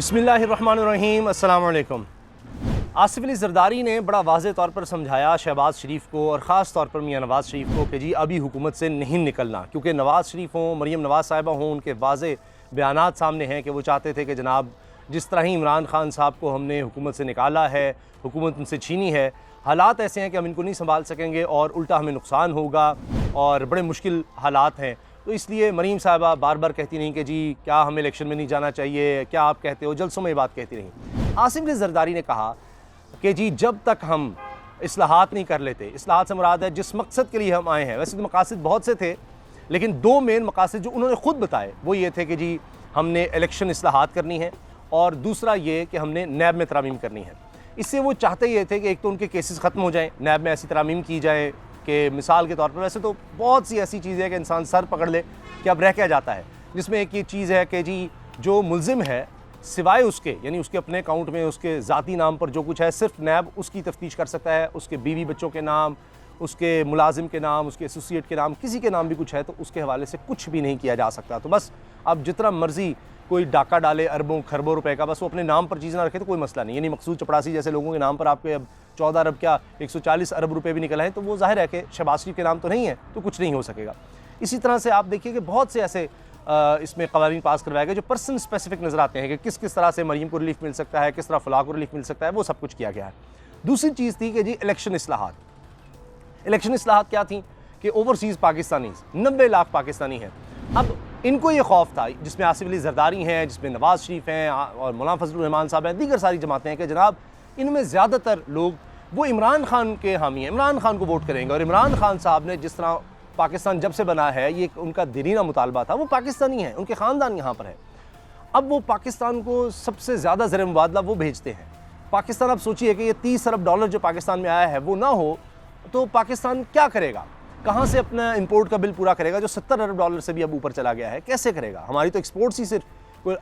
बिस्मिल्लाहिर्रहमानिर्रहीम, अस्सलाम वालेकुम। आसिफ अली ज़रदारी ने बड़ा वाज़े तौर पर समझाया शहबाज शरीफ को और ख़ास तौर पर मियाँ नवाज़ शरीफ को कि जी अभी हुकूमत से नहीं निकलना, क्योंकि नवाज़ शरीफ हों, मरीम नवाज़ साहिबा हों, उनके वाज़े बयानात सामने हैं कि वो चाहते थे कि जनाब जिस तरह ही इमरान खान साहब को हमने हुकूमत से निकाला है, हुकूमत उनसे छीनी है, हालात ऐसे हैं कि हम इनको नहीं संभाल सकेंगे और उल्टा हमें नुकसान होगा और बड़े मुश्किल हालात हैं। तो इसलिए मरीम साहिबा बार बार कहती रहीं कि जी क्या हमें इलेक्शन में नहीं जाना चाहिए, क्या आप कहते हो, जलसों में ये बात कहती रहीं। आसिफ अली ज़रदारी ने कहा कि जी जब तक हम इस्लाहात नहीं कर लेते, इस्लाहात से मुराद है जिस मकसद के लिए हम आए हैं, वैसे तो मकासद बहुत से थे लेकिन दो मेन मकासद जो उन्होंने ख़ुद बताए वो ये थे कि जी हमने इलेक्शन इस्लाहात करनी है और दूसरा ये कि हमने नैब में तरामीम करनी है। इससे वो चाहते ये थे कि एक तो उनके केसेस ख़त्म हो जाएँ, नैब में ऐसी तरामीम की जाए कि मिसाल के तौर पर, वैसे तो बहुत सी ऐसी चीज़ें हैं कि इंसान सर पकड़ ले कि अब रह क्या जाता है, जिसमें एक ये चीज़ है कि जी जो मुल्ज़िम है सिवाय उसके यानी उसके अपने अकाउंट में उसके ज़ाती नाम पर जो कुछ है सिर्फ नैब उसकी तफ्तीश कर सकता है, उसके बीवी बच्चों के नाम, उसके मुलाजिम के नाम, उसके एसोसिएट के नाम, किसी के नाम भी कुछ है तो उसके हवाले से कुछ भी नहीं किया जा सकता। तो बस अब जितना मर्जी कोई डाका डाले अरबों खरबों रुपए का, बस वो अपने नाम पर चीज़ ना रखे तो कोई मसला नहीं। यानी मकसूद चपड़ासी जैसे लोगों के नाम पर आपके अब 14 अरब क्या 140 अरब रुपए भी निकल आए तो वो जाहिर है कि शहबाज शरीफ के नाम तो नहीं है तो कुछ नहीं हो सकेगा। इसी तरह से आप देखिए कि बहुत से ऐसे इसमें कवानीन पास करवाए गए जो पर्सन स्पेसिफिक नज़र आते हैं कि किस किस तरह से मरीम को रिलीफ मिल सकता है, किस तरह फलाह को रिलीफ मिल सकता है, वो सब कुछ किया गया है। दूसरी चीज़ थी कि जी इलेक्शन इस्लाहात क्या थी कि ओवरसीज़ पाकिस्तानी 90 लाख पाकिस्तानी हैं। अब इनको ये खौफ था, जिसमें आसिफ अली ज़रदारी हैं, जिसमें नवाज़ शरीफ हैं और मौलाना फजलुर रहमान साहब हैं, दीगर सारी जमातें हैं कि जनाब इनमें ज़्यादातर लोग वो इमरान खान के हामी हैं, इमरान खान को वोट करेंगे और इमरान खान साहब ने जिस तरह पाकिस्तान जब से बना है ये उनका दिलीना मुतालबा था, वो पाकिस्तानी हैं, उनके ख़ानदान यहाँ पर है। अब वो पाकिस्तान को सबसे ज़्यादा ज़र मुबादला वो भेजते हैं। पाकिस्तान, अब सोचिए कि ये 30 अरब डॉलर जो पाकिस्तान में आया है वो ना हो तो पाकिस्तान क्या करेगा, कहाँ से अपना इंपोर्ट का बिल पूरा करेगा जो 70 अरब डॉलर से भी अब ऊपर चला गया है, कैसे करेगा? हमारी तो एक्सपोर्ट्स ही सिर्फ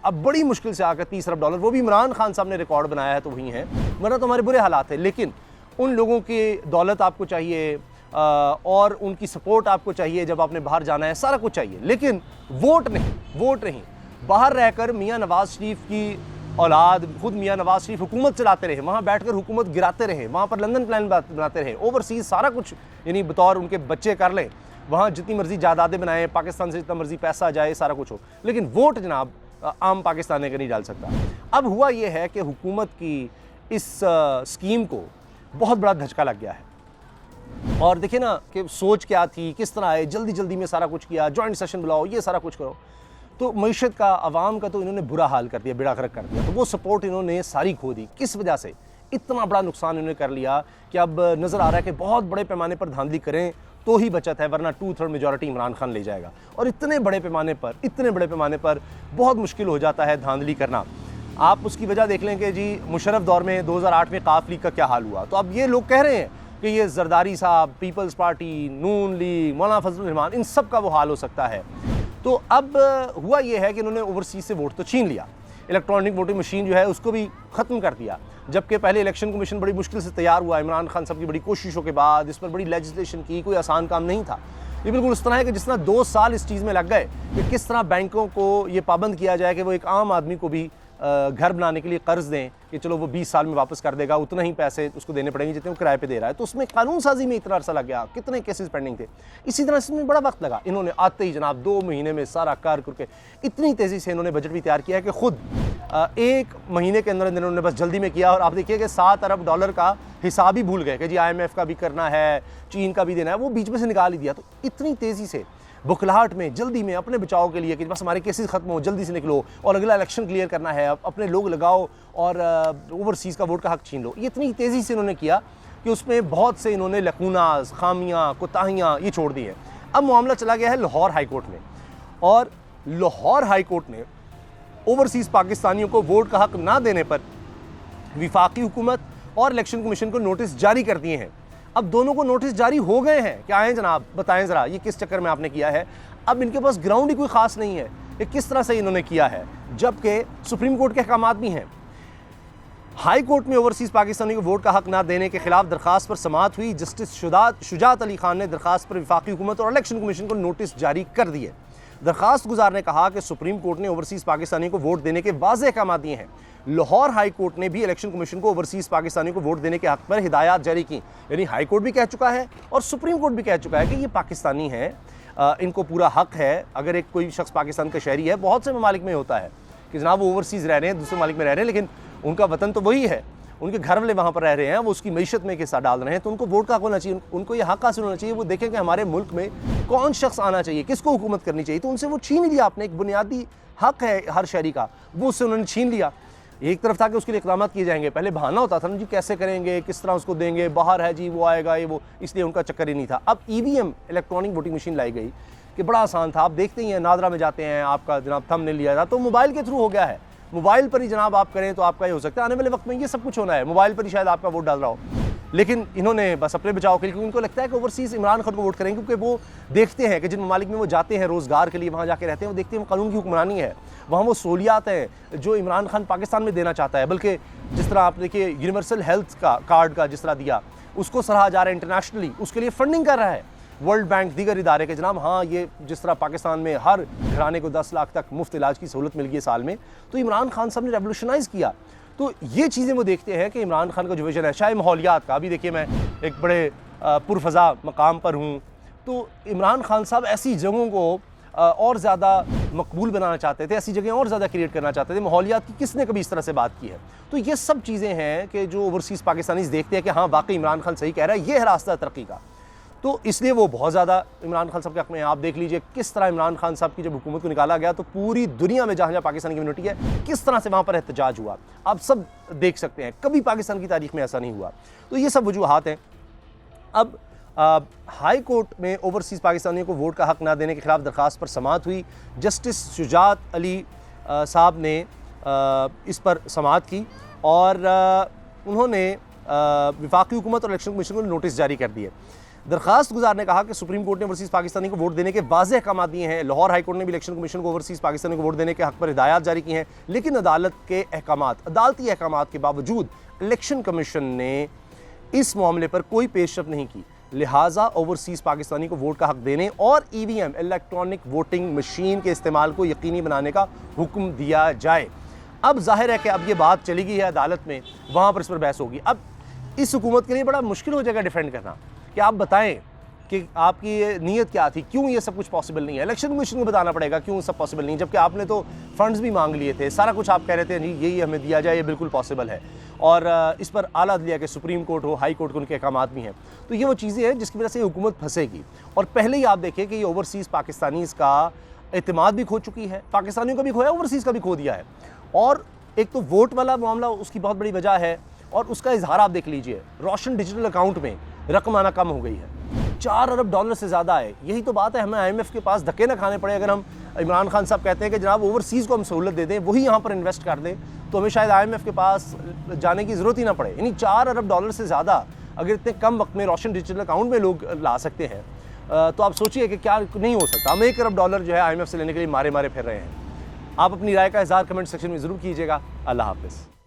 अब बड़ी मुश्किल से आकर 30 अरब डॉलर, वो भी इमरान खान साहब ने रिकॉर्ड बनाया है तो वही है, वरना तो हमारे बुरे हालात हैं। लेकिन उन लोगों की दौलत आपको चाहिए और उनकी सपोर्ट आपको चाहिए, जब आपने बाहर जाना है सारा कुछ चाहिए, लेकिन वोट नहीं। बाहर रहकर मियाँ नवाज़ शरीफ की औलाद, खुद मियाँ नवाज़ शरीफ हुकूमत चलाते रहे, वहाँ बैठकर हुकूमत गिराते रहे, वहाँ पर लंदन प्लान बनाते रहे, ओवरसीज़ सारा कुछ यानी बतौर उनके बच्चे कर लें, वहाँ जितनी मर्जी जायदादें बनाएं, पाकिस्तान से जितना मर्जी पैसा जाए, सारा कुछ हो, लेकिन वोट जनाब आम पाकिस्तानी का नहीं डाल सकता। अब हुआ ये है कि हुकूमत की इस स्कीम को बहुत बड़ा धचका लग गया है और देखिए ना कि सोच क्या थी, किस तरह आए, जल्दी में सारा कुछ किया, जॉइंट सेशन बुलाओ, ये सारा कुछ करो, तो मईशत का, आवाम का तो इन्होंने बुरा हाल कर दिया, बेड़ा गर्क कर दिया। तो वो सपोर्ट इन्होंने सारी खो दी। किस वजह से? इतना बड़ा नुकसान इन्होंने कर लिया कि अब नज़र आ रहा है कि बहुत बड़े पैमाने पर धांधली करें तो ही बचत है, वरना 2/3 मेजॉरिटी इमरान खान ले जाएगा और इतने बड़े पैमाने पर बहुत मुश्किल हो जाता है धांधली करना। आप उसकी वजह देख लें कि जी मुशर्रफ दौर में 2008 में काफ लीग का क्या हाल हुआ। तो अब ये लोग कह रहे हैं कि ये जरदारी साहब, पीपल्स पार्टी, नून लीग, मौलाना फजलुर रहमान, इन सब का वो हाल हो सकता है। तो अब हुआ ये है कि इन्होंने ओवरसीज से वोट तो छीन लिया, इलेक्ट्रॉनिक वोटिंग मशीन जो है उसको भी ख़त्म कर दिया, जबकि पहले इलेक्शन कमीशन बड़ी मुश्किल से तैयार हुआ, इमरान खान साहब की बड़ी कोशिशों के बाद इस पर बड़ी लेजिस्लेशन की, कोई आसान काम नहीं था। ये बिल्कुल इस तरह है कि जिस तरह 2 साल इस चीज़ में लग गए कि किस तरह बैंकों को ये पाबंद किया जाए कि वो एक आम आदमी को भी घर बनाने के लिए कर्ज दें कि चलो वो 20 साल में वापस कर देगा, उतना ही पैसे उसको देने पड़ेंगे जितने वो किराए पे दे रहा है। तो उसमें कानून साजी में इतना अरसा लग गया, कितने केसेस पेंडिंग थे। इसी तरह इसमें बड़ा वक्त लगा, इन्होंने आते ही जनाब 2 महीने में सारा कर करके इतनी तेज़ी से इन्होंने बजट भी तैयार किया कि खुद 1 महीने के अंदर इन्होंने बस जल्दी में किया और आप देखिए कि 7 अरब डॉलर का हिसाब ही भूल गए कि जी IMF का भी करना है, चीन का भी देना है, वो बीच में से निकाल ही दिया। तो इतनी तेज़ी से बुखलाहट में, जल्दी में, अपने बचाव के लिए कि बस हमारे केसेस ख़त्म हो, जल्दी से निकलो और अगला इलेक्शन क्लियर करना है, अपने लोग लगाओ और ओवरसीज़ का वोट का हक छीन लो, ये इतनी तेज़ी से इन्होंने किया कि उसमें बहुत से इन्होंने लकूनास, खामियाँ, कोताहियाँ ये छोड़ दी हैं। अब मामला चला गया है लाहौर हाई कोर्ट में और लाहौर हाई कोर्ट ने ओवरसीज़ पाकिस्तानियों को वोट का हक ना देने पर विफाकी हुकूमत और इलेक्शन कमीशन को नोटिस जारी कर दिए हैं। अब दोनों को नोटिस जारी हो गए हैं, क्या है जनाब, बताएं ज़रा ये किस चक्कर में आपने किया है। अब इनके पास ग्राउंड ही कोई ख़ास नहीं है, ये किस तरह से इन्होंने किया है, जबकि सुप्रीम कोर्ट के अहकामात भी हैं। हाई कोर्ट में ओवरसीज़ पाकिस्तानी को वोट का हक ना देने के खिलाफ दरखास्त पर समाअत हुई। जस्टिस शुजात अली खान ने दरखास्त पर वफाकी हुकूमत और इलेक्शन कमीशन को नोटिस जारी कर दिए। दरखास्त गुजार ने कहा कि सुप्रीम कोर्ट ने ओवरसीज़ पाकिस्तानी को वोट देने के वाज़ेह अहकाम दिए हैं, लाहौर हाई कोर्ट ने भी इलेक्शन कमीशन को ओवरसीज़ पाकिस्तानियों को वोट देने के हक पर हिदायत जारी की। यानी हाई कोर्ट भी कह चुका है और सुप्रीम कोर्ट भी कह चुका है कि ये पाकिस्तानी है, इनको पूरा हक है। अगर एक कोई शख्स पाकिस्तान का शहरी है, बहुत से ममालिक में होता है कि जनाब वो ओवरसीज़ रह रहे हैं, दूसरे ममालिक में रह रहे हैं, लेकिन उनका वतन तो वही है, उनके घर वाले वहाँ पर रह रहे हैं, वो उसकी मईशत में एक हिस्सा डाल रहे हैं, तो उनको वोट का हक होना चाहिए, उनको ये हक हासिल होना चाहिए। वो देखें कि हमारे मुल्क में कौन शख्स आना चाहिए, किसको हुकूमत करनी चाहिए, तो उनसे वो छीन लिया आपने। एक बुनियादी हक है हर शहरी का, वो उससे उन्होंने छीन लिया। एक तरफ था कि उसके लिए इक़दाम किए जाएंगे, पहले बहाना होता था ना जी कैसे करेंगे, किस तरह उसको देंगे, बाहर है जी, वो आएगा, ये वो, इसलिए उनका चक्कर ही नहीं था। अब EVM इलेक्ट्रॉनिक वोटिंग मशीन लाई गई कि बड़ा आसान था। आप देखते ही हैं, नादरा में जाते हैं, आपका जनाब थंबनेल लिया था तो मोबाइल के थ्रू हो गया है। मोबाइल पर ही जनाब आप करें तो आपका ये हो सकता है। आने वाले वक्त में ये सब कुछ होना है, मोबाइल पर ही शायद आपका वोट डाल रहा हो। लेकिन इन्होंने बस अपने बचाव के लिए, क्योंकि उनको लगता है कि ओवरसीज़ इमरान खान को वोट करेंगे, क्योंकि वो देखते हैं कि जिन ममालिक में वो जाते हैं रोज़गार के लिए, वहाँ जाके रहते हैं, वो देखते हैं वो कानून की हुक्मरानी है, वहाँ वो सहूलियात हैं जो इमरान खान पाकिस्तान में देना चाहता है। बल्कि जिस तरह आप देखिए यूनिवर्सल हेल्थ का कार्ड का जिस तरह दिया, उसको सराहा जा रहा है इंटरनेशनली, उसके लिए फंडिंग कर रहा है वर्ल्ड बैंक, दीगर इदारे के जनाब। हाँ, ये जिस तरह पाकिस्तान में हर घराने को 10 लाख तक मुफ्त इलाज की सहूलत मिल गई साल में, तो इमरान खान साहब ने रेवोल्यूशनाइज़ किया। तो ये चीज़ें वो देखते हैं कि इमरान खान का जो विजन है, शायद माहौलियात का, अभी देखिए मैं एक बड़े पुरफ़ज़ा मकाम पर हूँ, तो इमरान खान साहब ऐसी जगहों को और ज़्यादा मकबूल बनाना चाहते थे, ऐसी जगह और ज़्यादा क्रिएट करना चाहते थे। माहौलियात की किसने कभी इस तरह से बात की है? तो ये सब चीज़ें हैं कि जो ओवरसीज़ पाकिस्तानीज़ देखते हैं कि हाँ वाकई इमरान खान सही कह रहा है, ये है रास्ता तरक्की का। तो इसलिए वो बहुत ज़्यादा इमरान खान साहब के हक़ में। आप देख लीजिए किस तरह इमरान खान साहब की जब हुकूमत को निकाला गया तो पूरी दुनिया में जहाँ जहाँ पाकिस्तानी कम्युनिटी है, किस तरह से वहाँ पर एहतजाज हुआ, आप सब देख सकते हैं। कभी पाकिस्तान की तारीख में ऐसा नहीं हुआ। तो ये सब वजूहात हैं। अब हाई कोर्ट में ओवरसीज़ पाकिस्तानियों को वोट का हक़ ना देने के खिलाफ दरख्वास्त पर समाअत हुई। जस्टिस शुजात अली साहब ने इस पर समाअत की और उन्होंने वफाकी हुकूमत और इलेक्शन कमीशन को नोटिस जारी कर दिए। दरख्वास्त गुजार ने कहा कि सुप्रीम कोर्ट ने ओवरसीज़ पाकिस्तानी को वोट देने के वाज़ेह अहकाम दिए हैं। लाहौर हाई कोर्ट ने भी इलेक्शन कमीशन को ओवरसीज़ पाकिस्तानी को वोट देने के हक़ पर हिदायत जारी की हैं, लेकिन अदालती अहकाम के बावजूद इलेक्शन कमीशन ने इस मामले पर कोई पेशरफ नहीं की। लिहाजा ओवरसीज़ पाकिस्तानी को वोट का हक़ देने और EVM इलेक्ट्रॉनिक वोटिंग मशीन के इस्तेमाल को यकीनी बनाने का हुक्म दिया जाए। अब जाहिर है कि अब ये बात चली गई है अदालत में, वहाँ पर इस पर बहस होगी। अब इस हुकूमत के लिए बड़ा मुश्किल हो जाएगा डिफेंड करना कि आप बताएं कि आपकी नीयत क्या थी, क्यों ये सब कुछ पॉसिबल नहीं है। इलेक्शन कमीशन को बताना पड़ेगा क्यों सब पॉसिबल नहीं है, जबकि आपने तो फंड्स भी मांग लिए थे, सारा कुछ आप कह रहे थे नहीं यही हमें दिया जाए, ये बिल्कुल पॉसिबल है। और इस पर आला अदलिया के सुप्रीम कोर्ट हो, हाई कोर्ट के उनके अहकाम भी हैं। तो ये वो चीज़ें हैं जिसकी वजह से हुकूमत फंसेगी। और पहले ही आप देखें कि ये ओवरसीज़ पाकिस्तानीज़ का एतमाद भी खो चुकी है, पाकिस्तानियों का भी खोया, ओवरसीज़ का भी खो दिया है। और एक तो वोट वाला मामला उसकी बहुत बड़ी वजह है, और उसका इजहार आप देख लीजिए, रोशन डिजिटल अकाउंट में रकम आना कम हो गई है, $4 अरब से ज़्यादा है। यही तो बात है, हमें IMF के पास धक्के ना खाने पड़े। अगर हम इमरान खान साहब कहते हैं कि जनाब ओवरसीज़ को हम सहूलत दे दें, वही यहाँ पर इन्वेस्ट कर दें, तो हमें शायद IMF के पास जाने की ज़रूरत ही ना पड़े। यानी $4 अरब से ज़्यादा अगर इतने कम वक्त में रोशन डिजिटल अकाउंट में लोग ला सकते हैं, तो आप सोचिए कि क्या नहीं हो सकता। हम $1 अरब जो है IMF से लेने के लिए मारे फिर रहे हैं। आप अपनी राय का इज़हार कमेंट सेक्शन में ज़रूर कीजिएगा। अल्लाह हाफ़िज़।